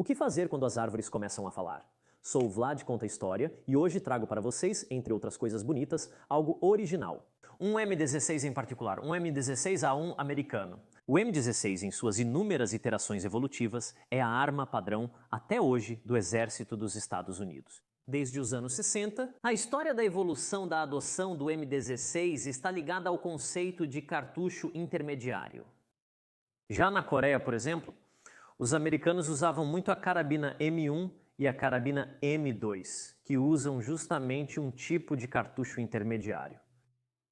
que fazer quando as árvores começam a falar? Sou o Vlad Conta História e hoje trago para vocês, entre outras coisas bonitas, algo original. Um M16 em particular, um M16A1 americano. O M16, em suas inúmeras iterações evolutivas, é a arma padrão até hoje do Exército dos Estados Unidos. Desde os anos 60, a história da evolução da adoção do M16 está ligada ao conceito de cartucho intermediário. Já na Coreia, por exemplo, os americanos usavam muito a carabina M1 e a carabina M2, que usam justamente um tipo de cartucho intermediário,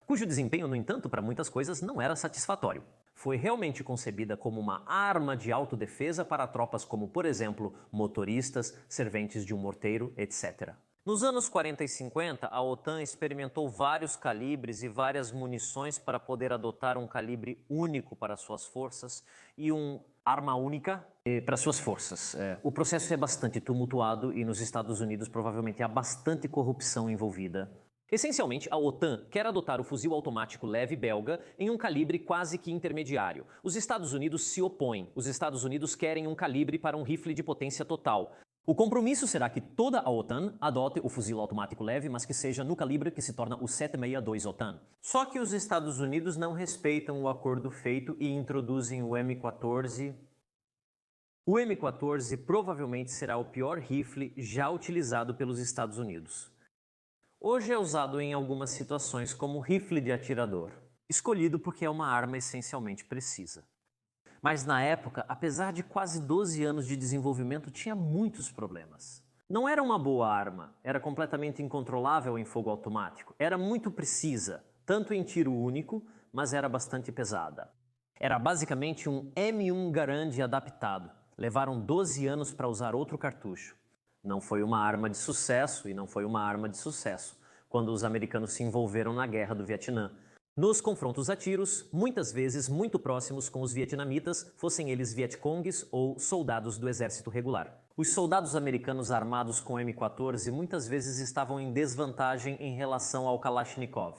cujo desempenho, no entanto, para muitas coisas não era satisfatório. Foi realmente concebida como uma arma de autodefesa para tropas como, por exemplo, motoristas, serventes de um morteiro, etc. Nos anos 40 e 50, a OTAN experimentou vários calibres e várias munições para poder adotar um calibre único para suas forças e uma arma única para suas forças. O processo é bastante tumultuado e nos Estados Unidos provavelmente há bastante corrupção envolvida. Essencialmente, a OTAN quer adotar o fuzil automático leve belga em um calibre quase que intermediário. Os Estados Unidos se opõem. Os Estados Unidos querem um calibre para um rifle de potência total. O compromisso será que toda a OTAN adote o fuzil automático leve, mas que seja no calibre que se torna o 762 OTAN. Só que os Estados Unidos não respeitam o acordo feito e introduzem o M14. O M14 provavelmente será o pior rifle já utilizado pelos Estados Unidos. Hoje é usado em algumas situações como rifle de atirador, escolhido porque é uma arma essencialmente precisa. Mas na época, apesar de quase 12 anos de desenvolvimento, tinha muitos problemas. Não era uma boa arma, era completamente incontrolável em fogo automático, era muito precisa, tanto em tiro único, mas era bastante pesada. Era basicamente um M1 Garand adaptado. Levaram 12 anos para usar outro cartucho. Não foi uma arma de sucesso e não foi uma arma de sucesso quando os americanos se envolveram na Guerra do Vietnã. Nos confrontos a tiros, muitas vezes muito próximos com os vietnamitas, fossem eles vietcongues ou soldados do exército regular. Os soldados americanos armados com M14 muitas vezes estavam em desvantagem em relação ao Kalashnikov.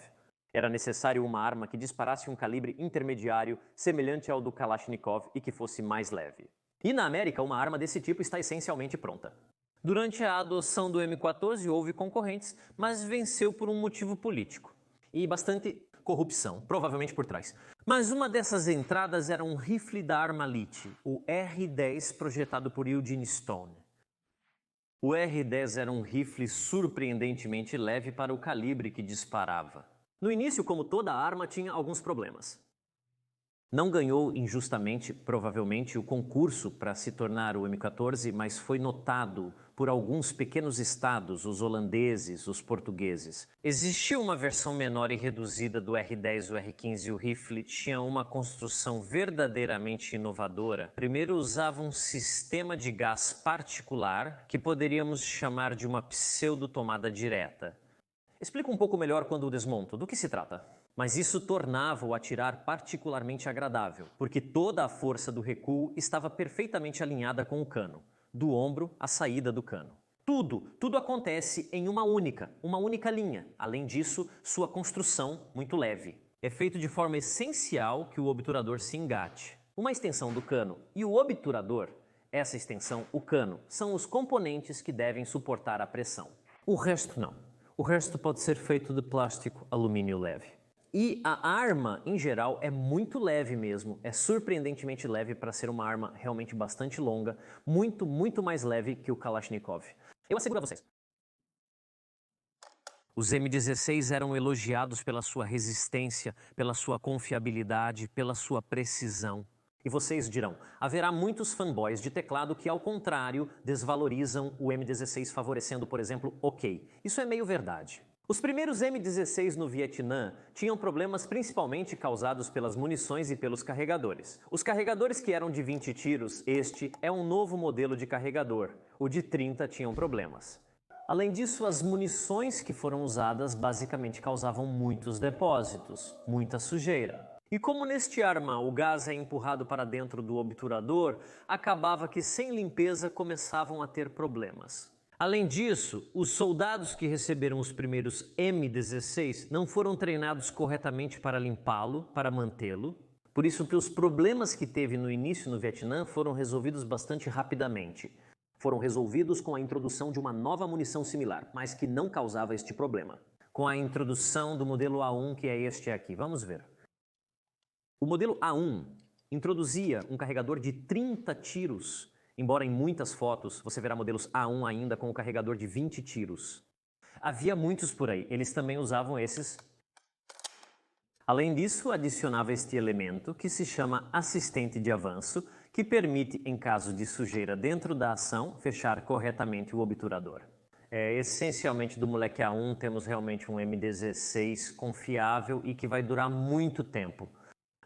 Era necessário uma arma que disparasse um calibre intermediário semelhante ao do Kalashnikov e que fosse mais leve. E na América, uma arma desse tipo está essencialmente pronta. Durante a adoção do M14 houve concorrentes, mas venceu por um motivo político e bastante corrupção, provavelmente por trás. Mas uma dessas entradas era um rifle da Armalite, o R10 projetado por Eugene Stone. O R10 era um rifle surpreendentemente leve para o calibre que disparava. No início, como toda arma, tinha alguns problemas. Não ganhou injustamente, provavelmente, o concurso para se tornar o M14, mas foi notado por alguns pequenos estados, os holandeses, os portugueses. Existia uma versão menor e reduzida do R10, o R15 e o rifle tinha uma construção verdadeiramente inovadora. Primeiro usava um sistema de gás particular, que poderíamos chamar de uma pseudo-tomada direta. Explico um pouco melhor quando o desmonto. Do que se trata? Mas isso tornava o atirar particularmente agradável, porque toda a força do recuo estava perfeitamente alinhada com o cano, do ombro à saída do cano. Tudo acontece em uma única linha. Além disso, sua construção muito leve. É feito de forma essencial que o obturador se engate. Uma extensão do cano e o obturador, essa extensão, o cano, são os componentes que devem suportar a pressão. O resto não. O resto pode ser feito de plástico alumínio leve. E a arma, em geral, é muito leve mesmo, é surpreendentemente leve para ser uma arma realmente bastante longa, muito mais leve que o Kalashnikov. Eu asseguro a vocês. Os M16 eram elogiados pela sua resistência, pela sua confiabilidade, pela sua precisão. E vocês dirão, haverá muitos fanboys de teclado que, ao contrário, desvalorizam o M16 favorecendo, por exemplo, OK. Isso é meio verdade. Os primeiros M16 no Vietnã tinham problemas principalmente causados pelas munições e pelos carregadores. Os carregadores que eram de 20 tiros, este é um novo modelo de carregador. O de 30 tinham problemas. Além disso, as munições que foram usadas basicamente causavam muitos depósitos, muita sujeira. E como neste arma o gás é empurrado para dentro do obturador, acabava que sem limpeza começavam a ter problemas. Além disso, os soldados que receberam os primeiros M16 não foram treinados corretamente para limpá-lo, para mantê-lo. Por isso que os problemas que teve no início no Vietnã foram resolvidos bastante rapidamente. foram resolvidos com a introdução de uma nova munição similar, mas que não causava este problema. Com a introdução do modelo A1, que é este aqui. Vamos ver. O modelo A1 introduzia um carregador de 30 tiros, embora em muitas fotos você verá modelos A1 ainda com o carregador de 20 tiros. Havia muitos por aí, eles também usavam esses. Além disso, adicionava este elemento que se chama assistente de avanço, que permite, em caso de sujeira dentro da ação, fechar corretamente o obturador. Essencialmente do moleque A1 temos realmente um M16 confiável e que vai durar muito tempo.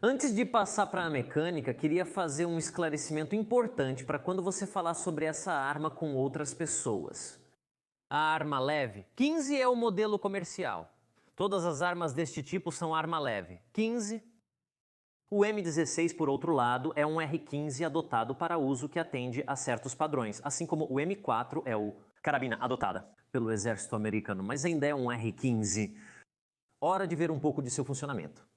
Antes de passar para a mecânica, queria fazer um esclarecimento importante para quando você falar sobre essa arma com outras pessoas. A arma leve, 15 é o modelo comercial. Todas as armas deste tipo são arma leve. 15. O M16, por outro lado, é um R15 adotado para uso que atende a certos padrões, assim como o M4 é o carabina adotada pelo exército americano, mas ainda é um R15. Hora de ver um pouco de seu funcionamento.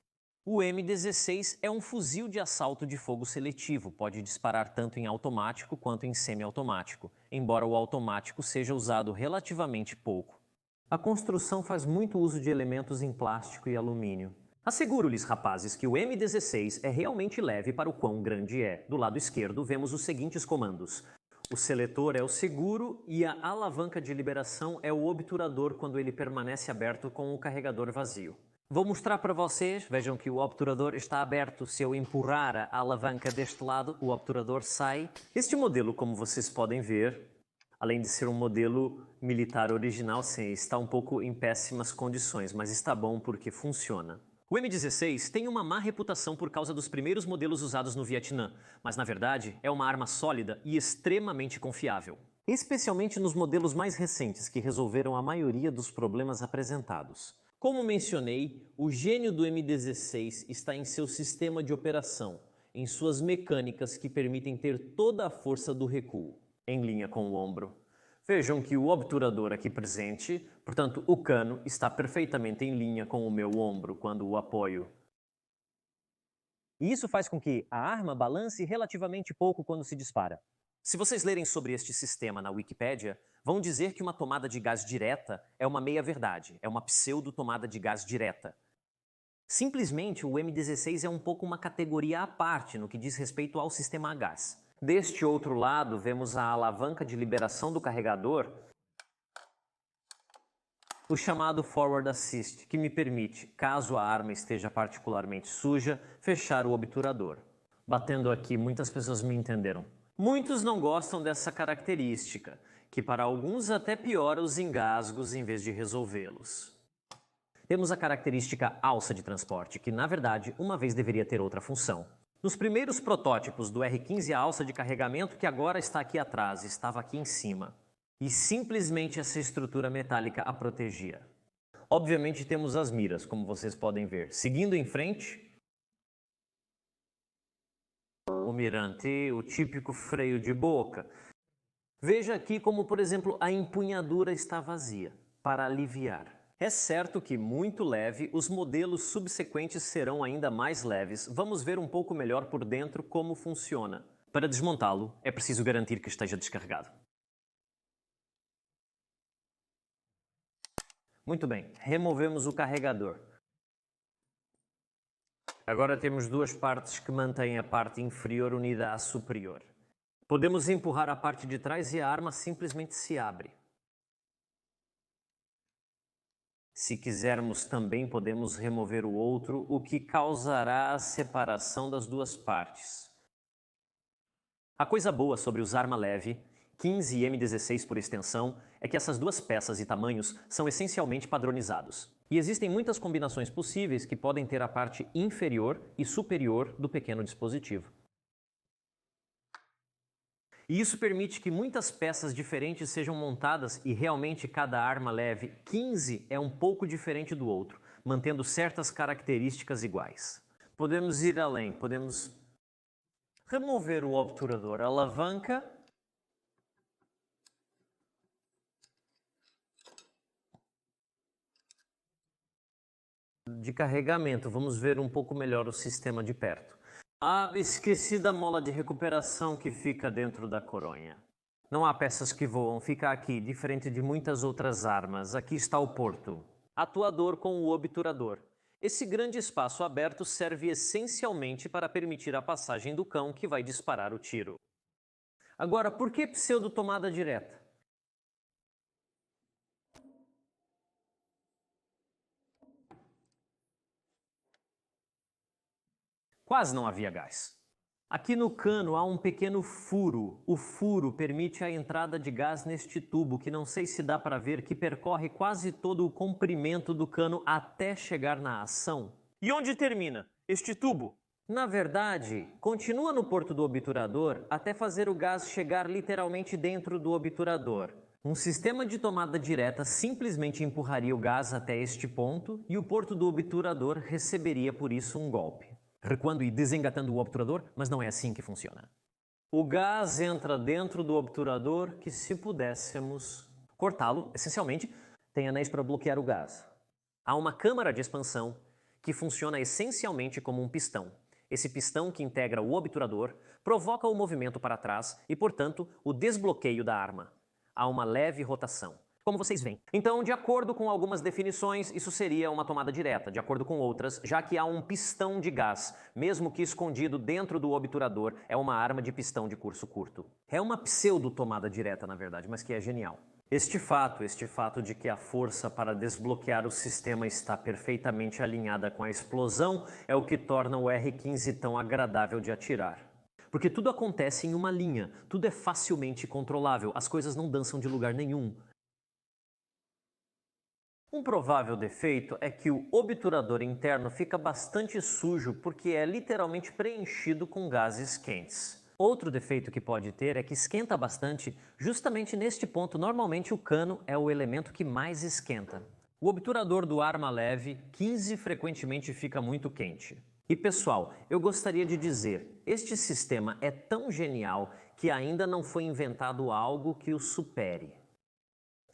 O M16 é um fuzil de assalto de fogo seletivo, pode disparar tanto em automático quanto em semiautomático, embora o automático seja usado relativamente pouco. A construção faz muito uso de elementos em plástico e alumínio. Asseguro-lhes, rapazes, que o M16 é realmente leve para o quão grande é. Do lado esquerdo vemos os seguintes comandos. O seletor é o seguro e a alavanca de liberação é o obturador quando ele permanece aberto com o carregador vazio. Vou mostrar para vocês, vejam que o obturador está aberto. Se eu empurrar a alavanca deste lado, o obturador sai. Este modelo, como vocês podem ver, além de ser um modelo militar original, sim, está um pouco em péssimas condições, mas está bom porque funciona. O M16 tem uma má reputação por causa dos primeiros modelos usados no Vietnã, mas na verdade é uma arma sólida e extremamente confiável. Especialmente nos modelos mais recentes que resolveram a maioria dos problemas apresentados. Como mencionei, o gênio do M16 está em seu sistema de operação, em suas mecânicas que permitem ter toda a força do recuo, em linha com o ombro. Vejam que o obturador aqui presente, portanto o cano, está perfeitamente em linha com o meu ombro quando o apoio. E isso faz com que a arma balance relativamente pouco quando se dispara. Se vocês lerem sobre este sistema na Wikipédia, vão dizer que uma tomada de gás direta é uma meia-verdade, é uma pseudo-tomada de gás direta. Simplesmente, o M16 é um pouco uma categoria à parte no que diz respeito ao sistema a gás. Deste outro lado, vemos a alavanca de liberação do carregador, o chamado Forward Assist, que me permite, caso a arma esteja particularmente suja, fechar o obturador. Batendo aqui, muitas pessoas me entenderam. Muitos não gostam dessa característica, que para alguns até piora os engasgos em vez de resolvê-los. Temos a característica alça de transporte, que na verdade uma vez deveria ter outra função. Nos primeiros protótipos do R15, a alça de carregamento que agora está aqui atrás, estava aqui em cima. E simplesmente essa estrutura metálica a protegia. Obviamente temos as miras, como vocês podem ver. Seguindo em frente, o mirante, o típico freio de boca. Veja aqui como, por exemplo, a empunhadura está vazia, para aliviar. É certo que, muito leve, os modelos subsequentes serão ainda mais leves. Vamos ver um pouco melhor por dentro como funciona. Para desmontá-lo, é preciso garantir que esteja descarregado. Muito bem, removemos o carregador. Agora temos duas partes que mantêm a parte inferior unida à superior. Podemos empurrar a parte de trás e a arma simplesmente se abre. Se quisermos também podemos remover o outro, o que causará a separação das duas partes. A coisa boa sobre os arma leve, 15 e M16 por extensão, é que essas duas peças e tamanhos são essencialmente padronizados. E existem muitas combinações possíveis que podem ter a parte inferior e superior do pequeno dispositivo. E isso permite que muitas peças diferentes sejam montadas e realmente cada arma leve 15 é um pouco diferente do outro, mantendo certas características iguais. Podemos ir além, podemos remover o obturador, a alavanca, de carregamento. Vamos ver um pouco melhor o sistema de perto. Ah, esqueci da mola de recuperação que fica dentro da coronha. Não há peças que voam, fica aqui, diferente de muitas outras armas. Aqui está o porto. Atuador com o obturador. Esse grande espaço aberto serve essencialmente para permitir a passagem do cão que vai disparar o tiro. Agora, por que pseudo-tomada direta? Quase não havia gás. Aqui no cano há um pequeno furo. O furo permite a entrada de gás neste tubo, que não sei se dá para ver, que percorre quase todo o comprimento do cano até chegar na ação. E onde termina este tubo? Na verdade, continua no porto do obturador até fazer o gás chegar literalmente dentro do obturador. Um sistema de tomada direta simplesmente empurraria o gás até este ponto e o porto do obturador receberia por isso um golpe, recuando e desengatando o obturador, mas não é assim que funciona. O gás entra dentro do obturador que, se pudéssemos cortá-lo, essencialmente, tem anéis para bloquear o gás. Há uma câmara de expansão que funciona essencialmente como um pistão. Esse pistão que integra o obturador provoca o movimento para trás e, portanto, o desbloqueio da arma. Há uma leve rotação, como vocês veem. Então, de acordo com algumas definições, isso seria uma tomada direta. De acordo com outras, já que há um pistão de gás, mesmo que escondido dentro do obturador, é uma arma de pistão de curso curto. É uma pseudo-tomada direta, na verdade, mas que é genial. Este fato de que a força para desbloquear o sistema está perfeitamente alinhada com a explosão é o que torna o R15 tão agradável de atirar. Porque tudo acontece em uma linha, tudo é facilmente controlável, as coisas não dançam de lugar nenhum. Um provável defeito é que o obturador interno fica bastante sujo porque é literalmente preenchido com gases quentes. Outro defeito que pode ter é que esquenta bastante justamente neste ponto. Normalmente o cano é o elemento que mais esquenta. O obturador do arma leve 15 frequentemente fica muito quente. E pessoal, eu gostaria de dizer, este sistema é tão genial que ainda não foi inventado algo que o supere.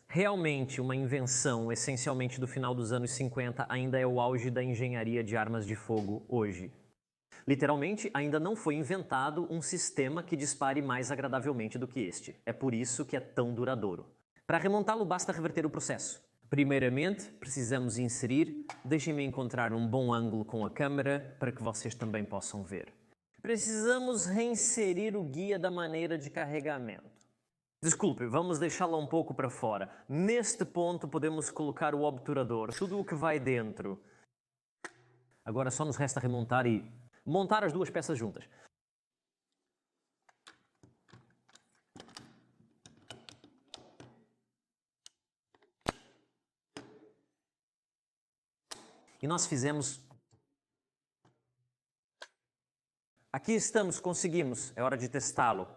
Realmente uma invenção essencialmente do final dos anos 50 ainda é o auge da engenharia de armas de fogo hoje. Literalmente, ainda não foi inventado um sistema que dispare mais agradavelmente do que este. É por isso que é tão duradouro. Para remontá-lo, basta reverter o processo. Primeiramente, precisamos inserir... Deixem-me encontrar um bom ângulo com a câmera para que vocês também possam ver. Precisamos reinserir o guia da maneira de carregamento. Desculpe, vamos deixá-la um pouco para fora. Neste ponto podemos colocar o obturador, tudo o que vai dentro. Agora só nos resta remontar e montar as duas peças juntas. E nós fizemos... Aqui estamos, conseguimos. É hora de testá-lo.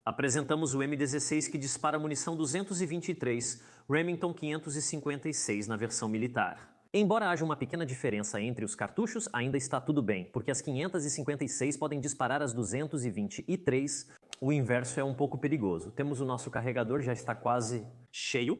Apresentamos o M16 que dispara munição 223, Remington 556 na versão militar. Embora haja uma pequena diferença entre os cartuchos, ainda está tudo bem, porque as 556 podem disparar as 223. O inverso é um pouco perigoso. Temos o nosso carregador, já está quase cheio.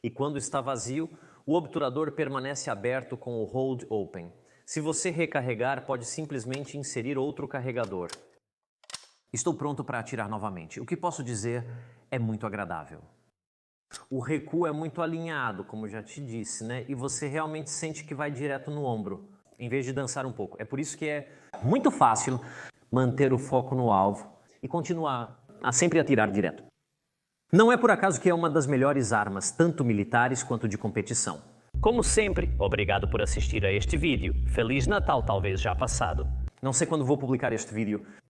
E quando está vazio, o obturador permanece aberto com o Hold Open. Se você recarregar, pode simplesmente inserir outro carregador. Estou pronto para atirar novamente. O que posso dizer é muito agradável. O recuo é muito alinhado, como já te disse, né? E você realmente sente que vai direto no ombro, em vez de dançar um pouco. É por isso que é muito fácil manter o foco no alvo e continuar a sempre atirar direto. Não é por acaso que é uma das melhores armas, tanto militares quanto de competição. Como sempre, obrigado por assistir a este vídeo. Feliz Natal talvez já passado. Não sei quando vou publicar este vídeo.